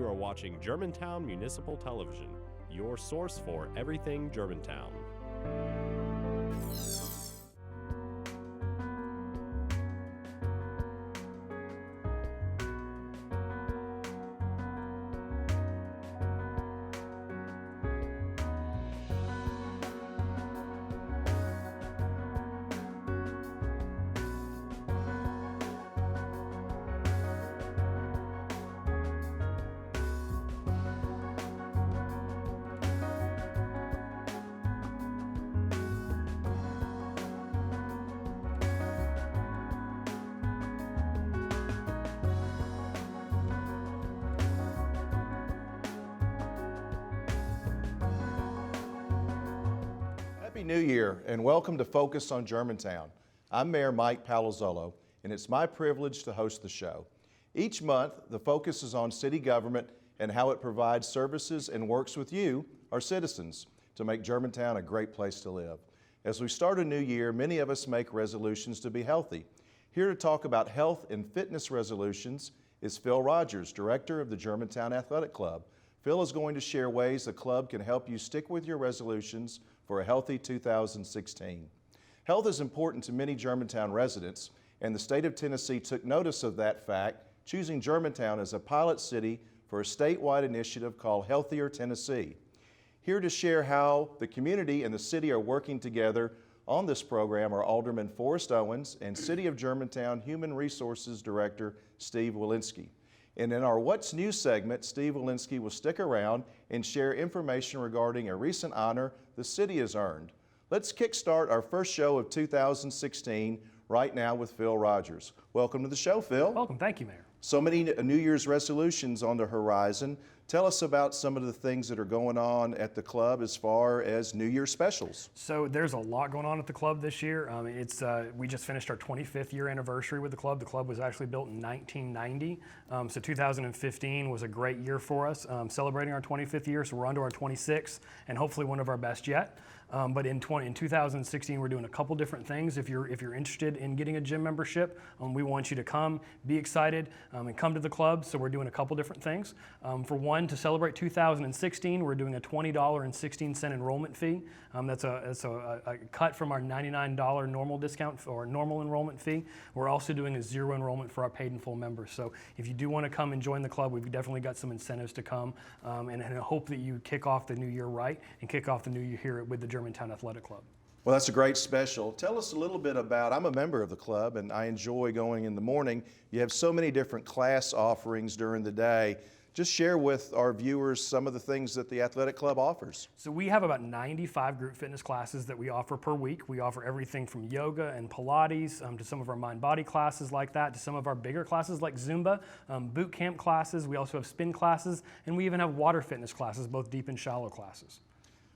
You are watching Germantown Municipal Television, your source for everything Germantown. Happy New Year and welcome to Focus on Germantown. I'm Mayor Mike Palazzolo and it's my privilege to host the show. Each month, the focus is on city government and how it provides services and works with you, our citizens, to make Germantown a great place to live. As we start a new year, many of us make resolutions to be healthy. Here to talk about health and fitness resolutions is Phil Rogers, Director of the Germantown Athletic Club. Phil is going to share ways the club can help you stick with your resolutions for a healthy 2016. Health is important to many Germantown residents, and the state of Tennessee took notice of that fact, choosing Germantown as a pilot city for a statewide initiative called Healthier Tennessee. Here to share how the community and the city are working together on this program are Alderman Forrest Owens and City of Germantown Human Resources Director Steve Wilensky. And in our What's New segment, Steve Wilensky will stick around and share information regarding a recent honor the city has earned. Let's kickstart our first show of 2016 right now with Phil Rogers. Welcome to the show, Phil. Welcome, thank you, Mayor. So many New Year's resolutions on the horizon. Tell us about some of the things that are going on at the club as far as New Year's specials. So there's a lot going on at the club this year. We just finished our 25th year anniversary with the club. The club was actually built in 1990. So 2015 was a great year for us, celebrating our 25th year. So we're on to our 26th and hopefully one of our best yet. But in 2016, we're doing a couple different things. If you're interested in getting a gym membership, we want you to come, be excited, and come to the club. So we're doing a couple different things. For one, to celebrate 2016, we're doing a $20.16 enrollment fee. That's a cut from our $99 normal discount or normal enrollment fee. We're also doing a zero enrollment for our paid and full members. So if you do want to come and join the club, we've definitely got some incentives to come, and I hope that you kick off the new year right and kick off the new year here with the Germantown Athletic Club. Well, that's a great special. Tell us a little bit about, I'm a member of the club and I enjoy going in the morning. You have so many different class offerings during the day. Just share with our viewers some of the things that the athletic club offers. So we have about 95 group fitness classes that we offer per week. We offer everything from yoga and Pilates to some of our mind-body classes like that, to some of our bigger classes like Zumba, boot camp classes. We also have spin classes, and we even have water fitness classes, both deep and shallow classes.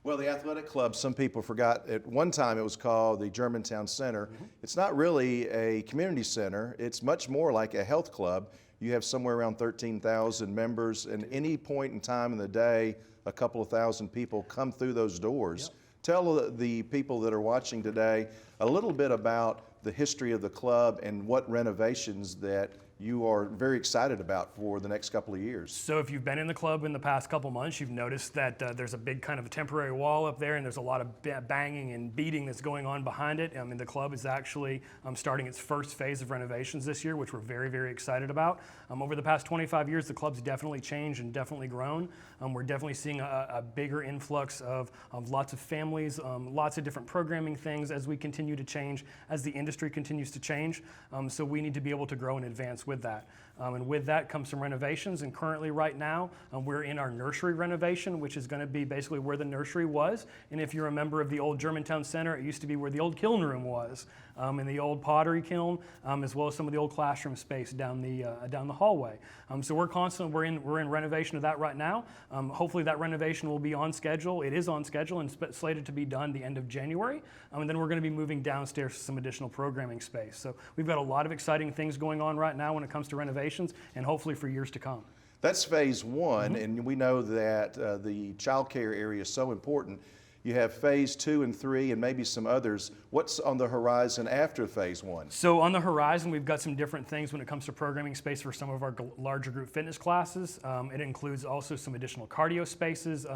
Well, the athletic club, some people forgot, at one time it was called the Germantown Center. It's not really a community center. It's much more like a health club. You have somewhere around 13,000 members, and any point in time in the day, a couple of thousand people come through those doors. Yep. Tell the people that are watching today a little bit about the history of the club and what renovations that you are very excited about for the next couple of years. So if you've been in the club in the past couple months, you've noticed that there's a big kind of a temporary wall up there, and there's a lot of banging and beating that's going on behind it. And the club is actually starting its first phase of renovations this year, which we're very, very excited about. Over the past 25 years, the club's definitely changed and definitely grown. We're definitely seeing a bigger influx of lots of families, lots of different programming things as we continue to change, as the industry continues to change. So we need to be able to grow in advance with that. And with that comes some renovations, and currently right now we're in our nursery renovation, which is going to be basically where the nursery was. And if you're a member of the old Germantown Center, it used to be where the old kiln room was, and the old pottery kiln, as well as some of the old classroom space down the hallway. So we're in renovation of that right now. Hopefully that renovation will be on schedule. It is on schedule and slated to be done the end of January. And then we're going to be moving downstairs to some additional programming space. So we've got a lot of exciting things going on right now when it comes to renovations, and hopefully for years to come. That's phase one, and we know that the child care area is so important. You have phase 2 and 3 and maybe some others. What's on the horizon after phase 1? So on the horizon, we've got some different things when it comes to programming space for some of our larger group fitness classes. It includes also some additional cardio spaces,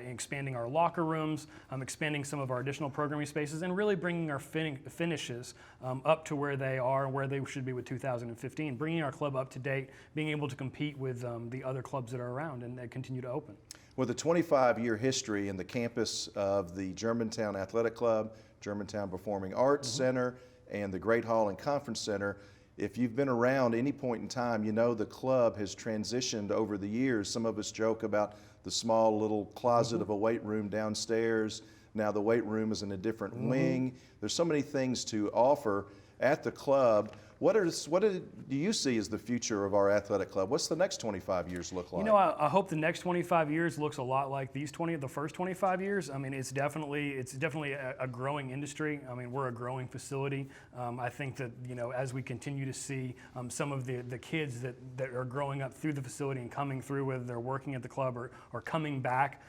expanding our locker rooms, expanding some of our additional programming spaces, and really bringing our finishes up to where they are and where they should be with 2015, bringing our club up to date, being able to compete with the other clubs that are around and that continue to open. With a 25-year history in the campus of the Germantown Athletic Club, Germantown Performing Arts Center, and the Great Hall and Conference Center, if you've been around any point in time, you know the club has transitioned over the years. Some of us joke about the small little closet of a weight room downstairs. Now the weight room is in a different wing. There's so many things to offer at the club. What do you see as the future of our athletic club? What's the next 25 years look like? You know, I hope the next 25 years looks a lot like the first 25 years. I mean, it's definitely a growing industry. I mean, we're a growing facility. I think that, you know, as we continue to see some of the kids that are growing up through the facility and coming through, whether they're working at the club or coming back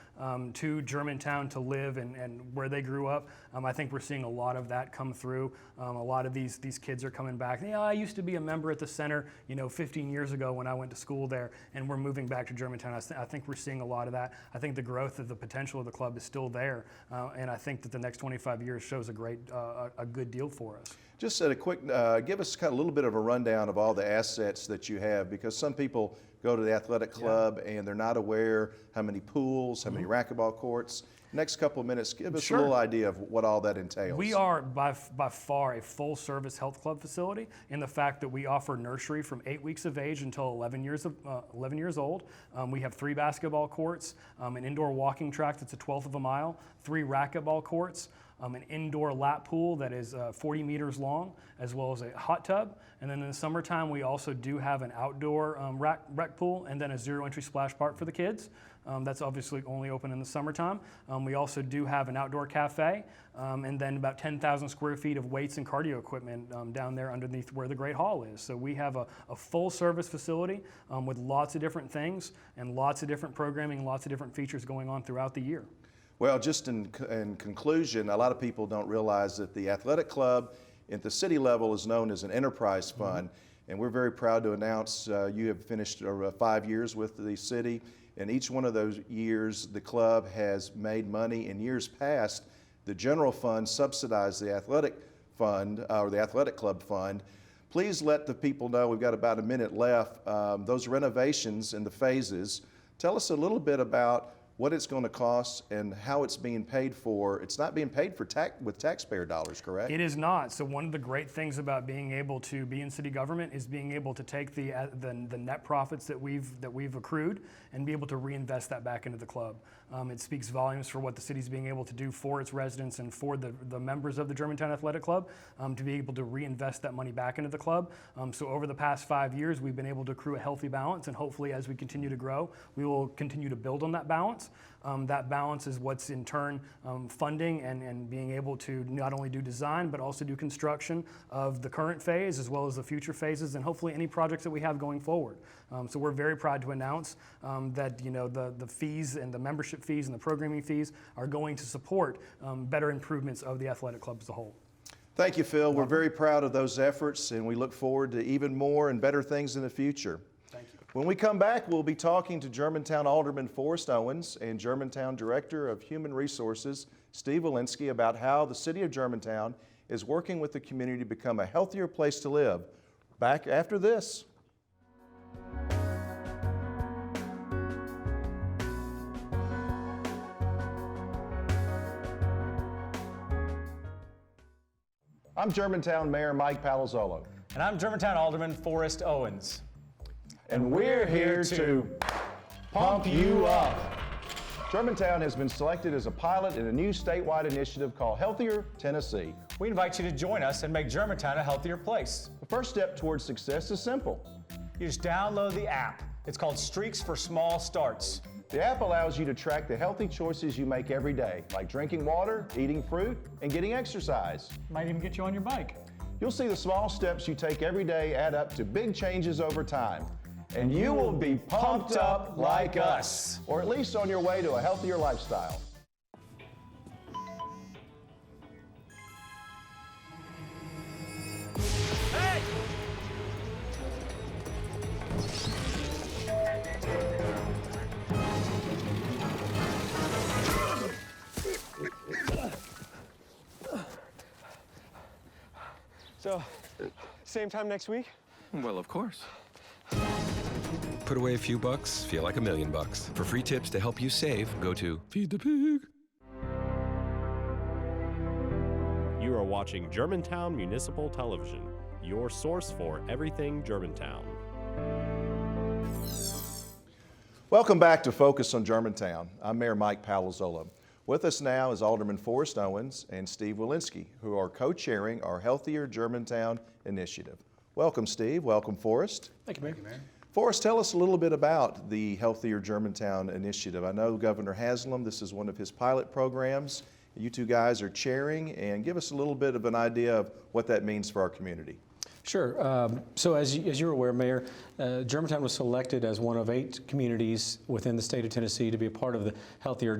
to Germantown to live and where they grew up, I think we're seeing a lot of that come through. A lot of these kids are coming back. You know, I used to be a member at the center, you know, 15 years ago when I went to school there, and we're moving back to Germantown. I think we're seeing a lot of that. I think the growth of the potential of the club is still there, and I think that the next 25 years shows a good deal for us. Just a quick, give us kind of a little bit of a rundown of all the assets that you have, because some people go to the athletic club and they're not aware how many pools, how many racquetball courts. Next couple of minutes, give us a little idea of what all that entails. We are by far a full-service health club facility in the fact that we offer nursery from 8 weeks of age until 11 years old. We have 3 basketball courts, an indoor walking track that's 1/12 of a mile, 3 racquetball courts, an indoor lap pool that is 40 meters long, as well as a hot tub. And then in the summertime, we also do have an outdoor rec pool and then a zero-entry splash park for the kids. That's obviously only open in the summertime. We also do have an outdoor cafe and then about 10,000 square feet of weights and cardio equipment down there underneath where the Great Hall is. So we have a full-service facility with lots of different things and lots of different programming, lots of different features going on throughout the year. Well, just in conclusion, a lot of people don't realize that the athletic club at the city level is known as an enterprise fund, and we're very proud to announce you have finished 5 years with the city. In each one of those years, the club has made money. In years past, the general fund subsidized the athletic fund, or the athletic club fund. Please let the people know, we've got about a minute left, those renovations and the phases. Tell us a little bit about what it's going to cost and how it's being paid for. It's not being paid for with taxpayer dollars, correct? It is not. So one of the great things about being able to be in city government is being able to take the net profits that we've accrued and be able to reinvest that back into the club. It speaks volumes for what the city's being able to do for its residents and for the members of the Germantown Athletic Club to be able to reinvest that money back into the club. So over the past 5 years, we've been able to accrue a healthy balance, and hopefully as we continue to grow, we will continue to build on that balance. That balance is what's in turn funding and being able to not only do design but also do construction of the current phase as well as the future phases and hopefully any projects that we have going forward. So we're very proud to announce that the fees and the membership fees and the programming fees are going to support better improvements of the athletic club as a whole. Thank you, Phil. We're very proud of those efforts, and we look forward to even more and better things in the future. Thank you. When we come back, we'll be talking to Germantown Alderman Forrest Owens and Germantown Director of Human Resources, Steve Wilensky, about how the City of Germantown is working with the community to become a healthier place to live. Back after this. I'm Germantown Mayor Mike Palazzolo. And I'm Germantown Alderman Forrest Owens. And we're here to pump you up. Germantown has been selected as a pilot in a new statewide initiative called Healthier Tennessee. We invite you to join us and make Germantown a healthier place. The first step towards success is simple. You just download the app. It's called Streaks for Small Starts. The app allows you to track the healthy choices you make every day, like drinking water, eating fruit, and getting exercise. Might even get you on your bike. You'll see the small steps you take every day add up to big changes over time. And you will be pumped up like us, or at least on your way to a healthier lifestyle. Same time next week? Well, of course. Put away a few bucks, feel like $1,000,000. For free tips to help you save, go to Feed the Pig. You are watching Germantown Municipal Television, your source for everything Germantown. Welcome back to Focus on Germantown. I'm Mayor Mike Palazzolo. With us now is Alderman Forrest Owens and Steve Wilensky, who are co-chairing our Healthier Germantown Initiative. Welcome, Steve. Welcome, Forrest. Thank you, Mayor. Forrest, tell us a little bit about the Healthier Germantown Initiative. I know Governor Haslam, this is one of his pilot programs. You two guys are chairing, and give us a little bit of an idea of what that means for our community. Sure. So as you're aware, Mayor, Germantown was selected as one of 8 communities within the state of Tennessee to be a part of the Healthier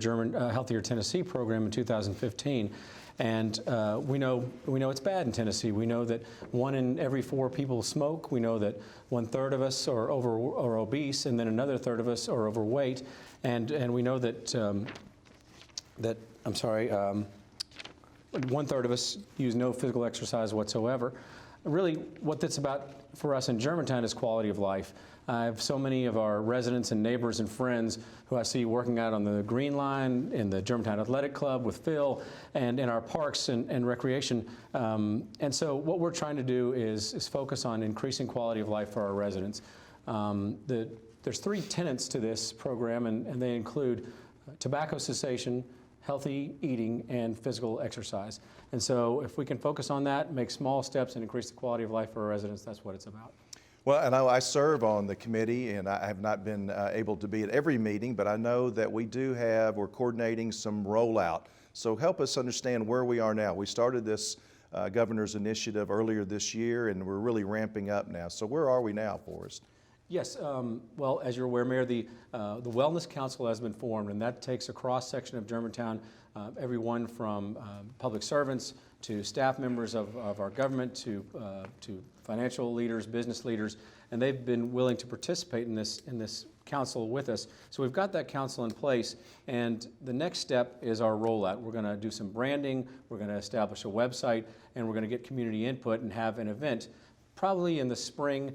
Tennessee program in 2015. And we know it's bad in Tennessee. We know that 1 in every 4 people smoke. We know that 1/3 of us are obese, and then another third of us are overweight. And we know that 1/3 of us use no physical exercise whatsoever. Really, what that's about for us in Germantown is quality of life. I have so many of our residents and neighbors and friends who I see working out on the Green Line, in the Germantown Athletic Club with Phil, and in our parks and recreation. And so what we're trying to do is focus on increasing quality of life for our residents. There's 3 tenets to this program, and they include tobacco cessation, healthy eating, and physical exercise. And so if we can focus on that, make small steps and increase the quality of life for our residents, that's what it's about. Well, and I serve on the committee, and I have not been able to be at every meeting, but I know that we're coordinating some rollout. So help us understand where we are now. We started this governor's initiative earlier this year, and we're really ramping up now. So where are we now, Forrest? Yes, well, as you're aware, Mayor, the Wellness Council has been formed, and that takes a cross-section of Germantown, everyone from public servants to staff members of our government to financial leaders, business leaders, and they've been willing to participate in this council with us. So we've got that council in place, and the next step is our rollout. We're going to do some branding, we're going to establish a website, and we're going to get community input and have an event probably in the spring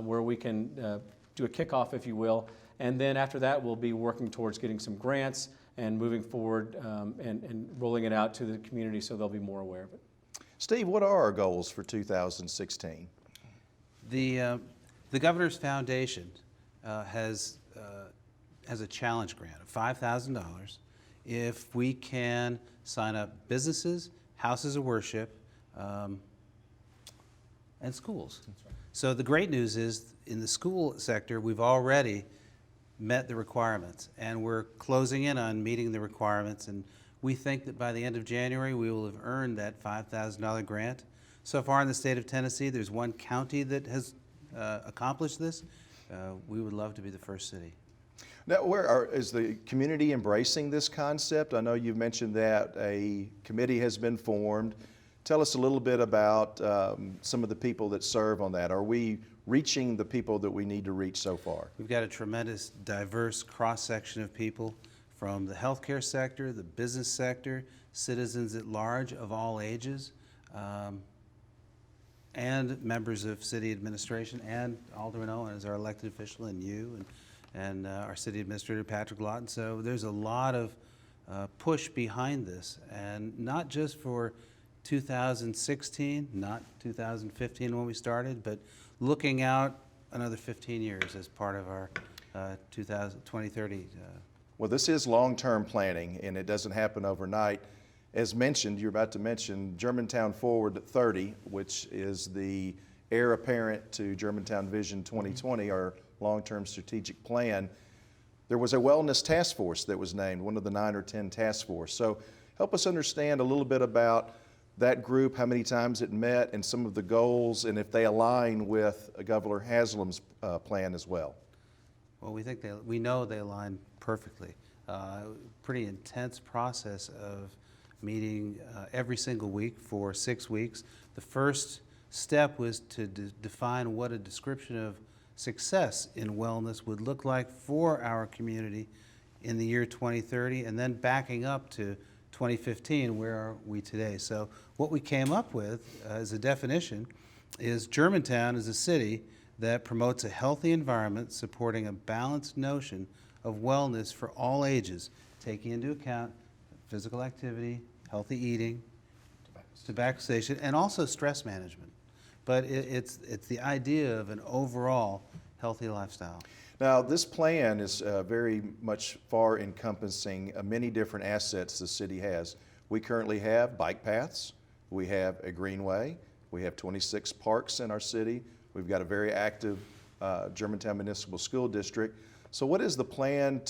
where we can do a kickoff, if you will. And then after that, we'll be working towards getting some grants and moving forward and rolling it out to the community so they'll be more aware of it. Steve, what are our goals for 2016? The Governor's Foundation has a challenge grant of $5,000 if we can sign up businesses, houses of worship, and schools. That's right. So the great news is in the school sector, we've already met the requirements, and we're closing in on meeting the requirements, and we think that by the end of January, we will have earned that $5,000 grant. So far in the state of Tennessee, there's 1 county that has accomplished this. We would love to be the first city. Now, is the community embracing this concept? I know you've mentioned that a committee has been formed. Tell us a little bit about some of the people that serve on that. Are we reaching the people that we need to reach so far? We've got a tremendous, diverse cross-section of people from the healthcare sector, the business sector, citizens at large of all ages, and members of city administration, and Alderman Owens, our elected official, and you, and our city administrator, Patrick Lawton. So there's a lot of push behind this, and not just for 2016, not 2015 when we started, but looking out another 15 years as part of our 2030. Well, this is long-term planning, and it doesn't happen overnight. As mentioned, you're about to mention Germantown Forward 30, which is the heir apparent to Germantown Vision 2020, our long-term strategic plan. There was a wellness task force that was named, one of the 9 or 10 task force. So help us understand a little bit about that group, how many times it met, and some of the goals, and if they align with Governor Haslam's plan as well. Well, we know they align perfectly. Pretty intense process of meeting every single week for 6 weeks. The first step was to define what a description of success in wellness would look like for our community in the year 2030, and then backing up to 2015, where are we today? So what we came up with as a definition is Germantown is a city that promotes a healthy environment, supporting a balanced notion of wellness for all ages, taking into account physical activity, healthy eating, tobacco cessation, and also stress management. But it's the idea of an overall healthy lifestyle. Now, this plan is very much far encompassing many different assets the city has. We currently have bike paths, we have a greenway, we have 26 parks in our city, we've got a very active Germantown Municipal School District. So what is the plan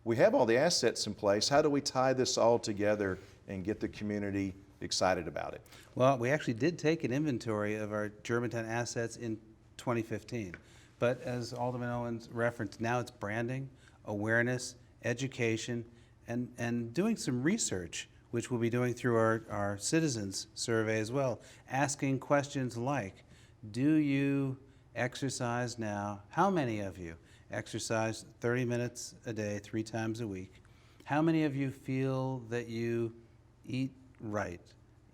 we have all the assets in place, how do we tie this all together and get the community excited about it? Well, we actually did take an inventory of our Germantown assets in 2015. But as Alderman Owens referenced, now it's branding, awareness, education, and doing some research, which we'll be doing through our citizens survey as well, asking questions like, do you exercise now? How many of you exercise 30 minutes a day, 3 times a week? How many of you feel that you eat right,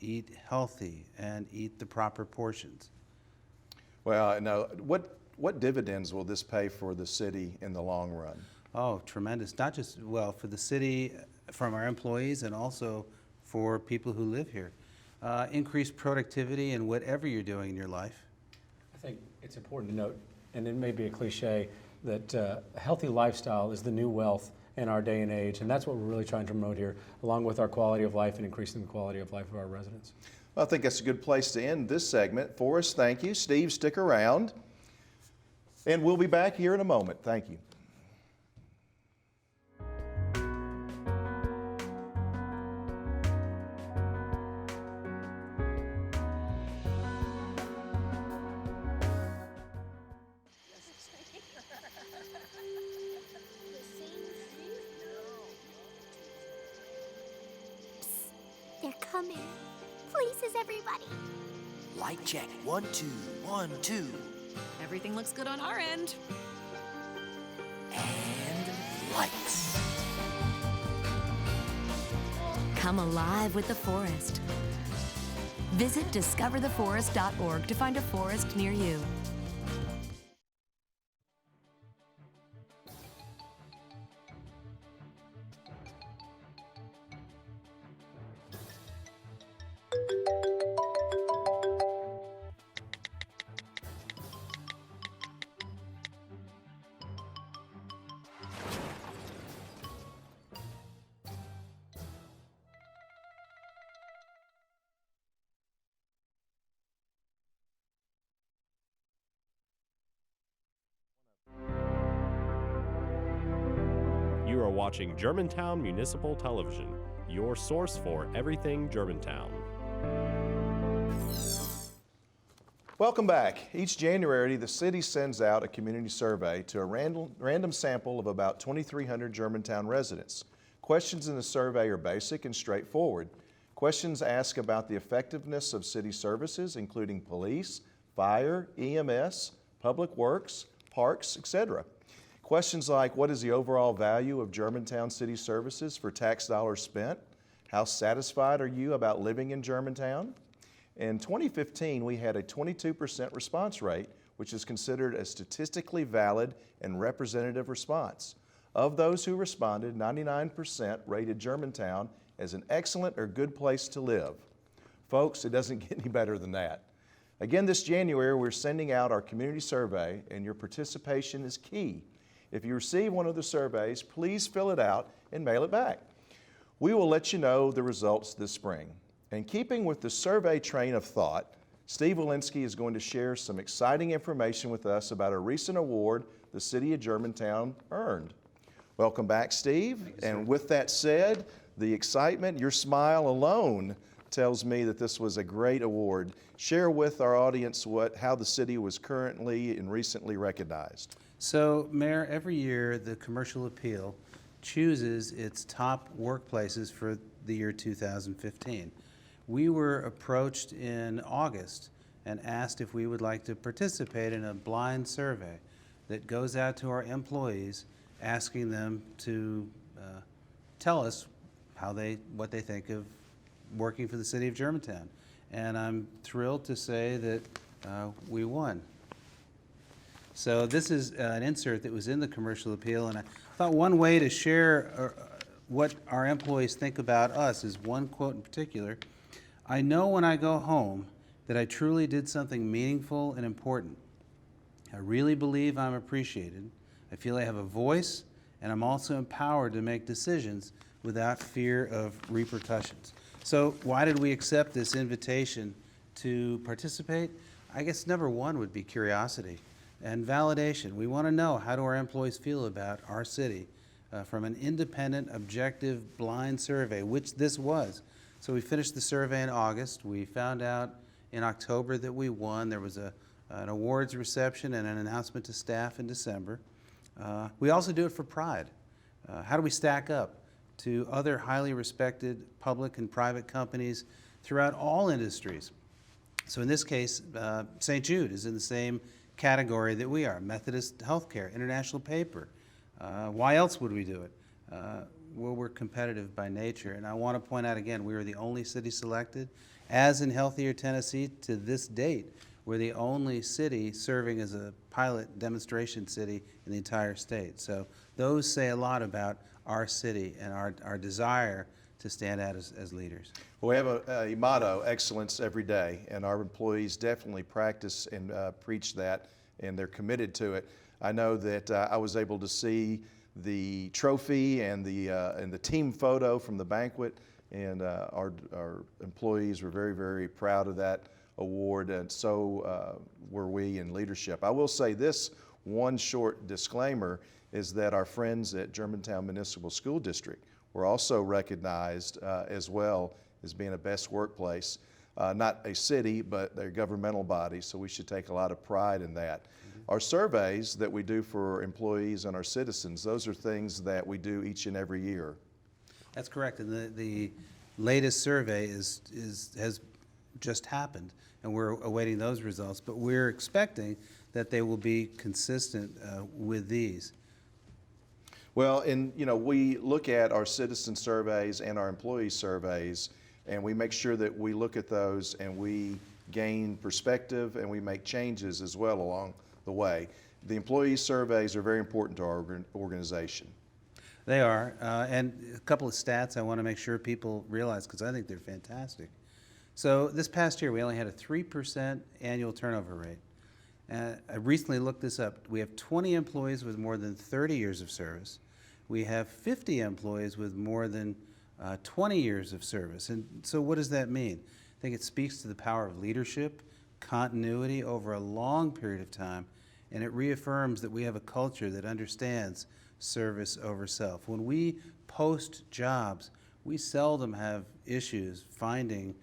eat healthy, and eat the proper portions? Well, now, what dividends will this pay for the city in the long run? Oh, tremendous. Not just, well, for the city, from our employees, and also for people who live here. Increased productivity in whatever you're doing in your life. I think it's important to note, and it may be a cliche, that a healthy lifestyle is the new wealth in our day and age, and that's what we're really trying to promote here, along with our quality of life and increasing the quality of life of our residents. Well, I think that's a good place to end this segment. Forrest, thank you. Steve, stick around. And we'll be back here in a moment. Thank you. They're coming. Places, everybody. Light check. 1, 2, 1, 2. Everything looks good on our end. And lights. Come alive with the forest. Visit discovertheforest.org to find a forest near you. You are watching Germantown Municipal Television, your source for everything Germantown. Welcome back. Each January, the city sends out a community survey to a random sample of about 2,300 Germantown residents. Questions in the survey are basic and straightforward. Questions ask about the effectiveness of city services, including police, fire, EMS, public works, parks, etc. Questions like, what is the overall value of Germantown city services for tax dollars spent? How satisfied are you about living in Germantown? In 2015, we had a 22% response rate, which is considered a statistically valid and representative response. Of those who responded, 99% rated Germantown as an excellent or good place to live. Folks, it doesn't get any better than that. Again, this January, we're sending out our community survey, and your participation is key. If you receive one of the surveys, please fill it out and mail it back. We will let you know the results this spring. And keeping with the survey train of thought, Steve Wilensky is going to share some exciting information with us about a recent award the City of Germantown earned. Welcome back, Steve. And with that said, the excitement, your smile alone tells me that this was a great award. Share with our audience how the city was currently and recently recognized. So, Mayor, every year the Commercial Appeal chooses its top workplaces for the year 2015. We were approached in August and asked if we would like to participate in a blind survey that goes out to our employees, asking them to tell us what they think of working for the City of Germantown. and I'm thrilled to say that we won. So this is an insert that was in the commercial appeal, and I thought one way to share what our employees think about us is one quote in particular. "I know when I go home that I truly did something meaningful and important. I really believe I'm appreciated. I feel I have a voice, and I'm also empowered to make decisions without fear of repercussions." So why did we accept this invitation to participate? I guess number one would be curiosity and validation. We want to know, how do our employees feel about our city from an independent, objective, blind survey, which this was. So we finished the survey in August. We found out in October that we won. There was an awards reception and an announcement to staff in December. We also do it for pride. How do we stack up to other highly respected public and private companies throughout all industries? So in this case, St. Jude is in the same category that we are. Methodist Healthcare, International Paper. Why else would we do it? Well, we're competitive by nature, and I want to point out again, we were the only city selected. As in Healthier Tennessee, to this date, we're the only city serving as a pilot demonstration city in the entire state. So those say a lot about our city and our desire to stand out as leaders. Well, we have a motto, excellence every day, and our employees definitely practice and preach that, and they're committed to it. I know that I was able to see the trophy and the team photo from the banquet, and our employees were very, very proud of that award, and so were we in leadership. I will say this one short disclaimer is that our friends at Germantown Municipal School District were also recognized as well as being a best workplace. Not a city, but a governmental body, so we should take a lot of pride in that. Our surveys that we do for employees and our citizens, those are things that we do each and every year. That's correct, and the latest survey has just happened, and we're awaiting those results, but we're expecting that they will be consistent with these. Well, and we look at our citizen surveys and our employee surveys, and we make sure that we look at those and we gain perspective and we make changes as well along the way. The employee surveys are very important to our organization. They are, and a couple of stats I want to make sure people realize, because I think they're fantastic. So this past year we only had a 3% annual turnover rate. I recently looked this up. We have 20 employees with more than 30 years of service. We have 50 employees with more than 20 years of service. And so what does that mean? I think it speaks to the power of leadership, continuity over a long period of time, and it reaffirms that we have a culture that understands service over self. When we post jobs, we seldom have issues finding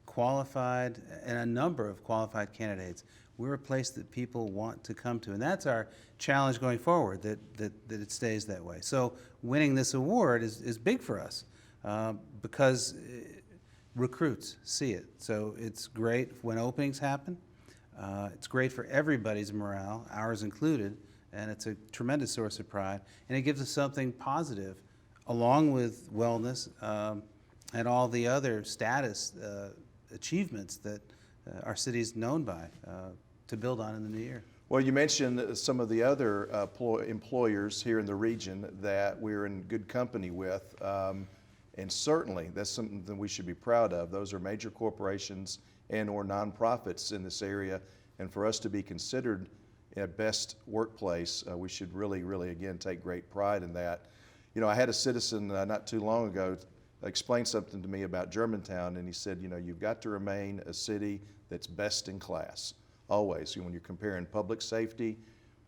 qualified and a number of qualified candidates. We're a place that people want to come to, and that's our challenge going forward, that it stays that way. So winning this award is big for us because recruits see it. So it's great when openings happen. It's great for everybody's morale, ours included, and it's a tremendous source of pride. And it gives us something positive, along with wellness and all the other status achievements that our city is known by, to build on in the new year. Well, you mentioned some of the other employers here in the region that we're in good company with, and certainly that's something that we should be proud of. Those are major corporations and or nonprofits in this area, and for us to be considered a best workplace, we should really, really, again, take great pride in that. I had a citizen not too long ago explain something to me about Germantown, and he said, you've got to remain a city that's best in class, always. When you're comparing public safety,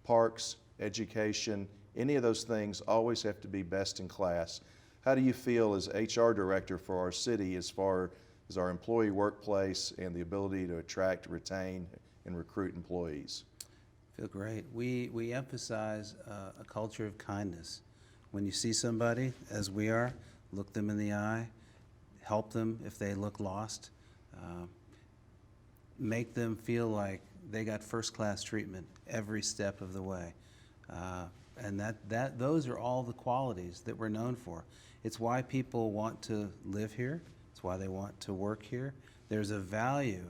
parks, education, any of those things always have to be best in class. How do you feel as HR director for our city as far as our employee workplace and the ability to attract, retain, and recruit employees? I feel great. We emphasize a culture of kindness. When you see somebody, as we are, look them in the eye, help them if they look lost, make them feel like they got first-class treatment every step of the way. And those are all the qualities that we're known for. It's why people want to live here. It's why they want to work here. there's a value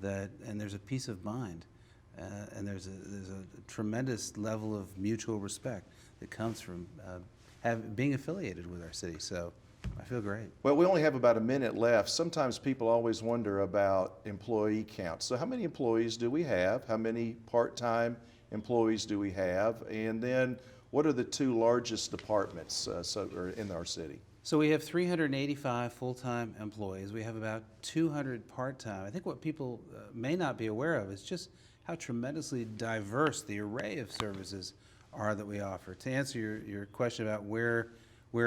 and there's a peace of mind, and there's a tremendous level of mutual respect that comes from being affiliated with our city. So I feel great. Well, we only have about a minute left. Sometimes people always wonder about employee count. So how many employees do we have? How many part-time employees do we have? And then what are the two largest departments in our city? So we have 385 full-time employees. We have about 200 part-time. I think what people may not be aware of is just how tremendously diverse the array of services are that we offer. To answer your question about where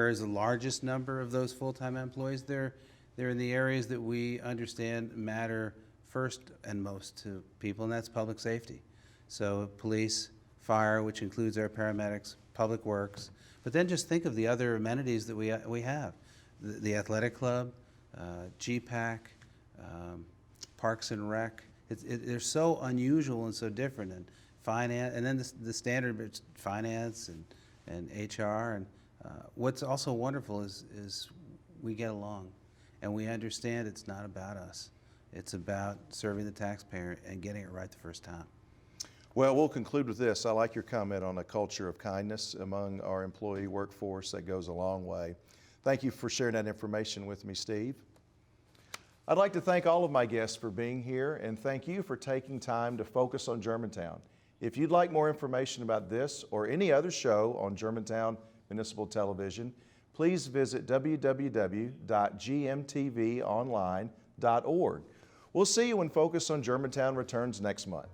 is the largest number of those full-time employees, they're in the areas that we understand matter first and most to people, and that's public safety. So police, fire, which includes our paramedics, public works, but then just think of the other amenities that we have. The athletic club, GPAC, Parks and Rec. They're so unusual and so different. And finance, and then the standard finance and HR. And what's also wonderful is we get along, and we understand it's not about us. It's about serving the taxpayer and getting it right the first time. Well, we'll conclude with this. I like your comment on a culture of kindness among our employee workforce. That goes a long way. Thank you for sharing that information with me, Steve. I'd like to thank all of my guests for being here, and thank you for taking time to focus on Germantown. If you'd like more information about this or any other show on Germantown Municipal Television, please visit www.gmtvonline.org. We'll see you when Focus on Germantown returns next month.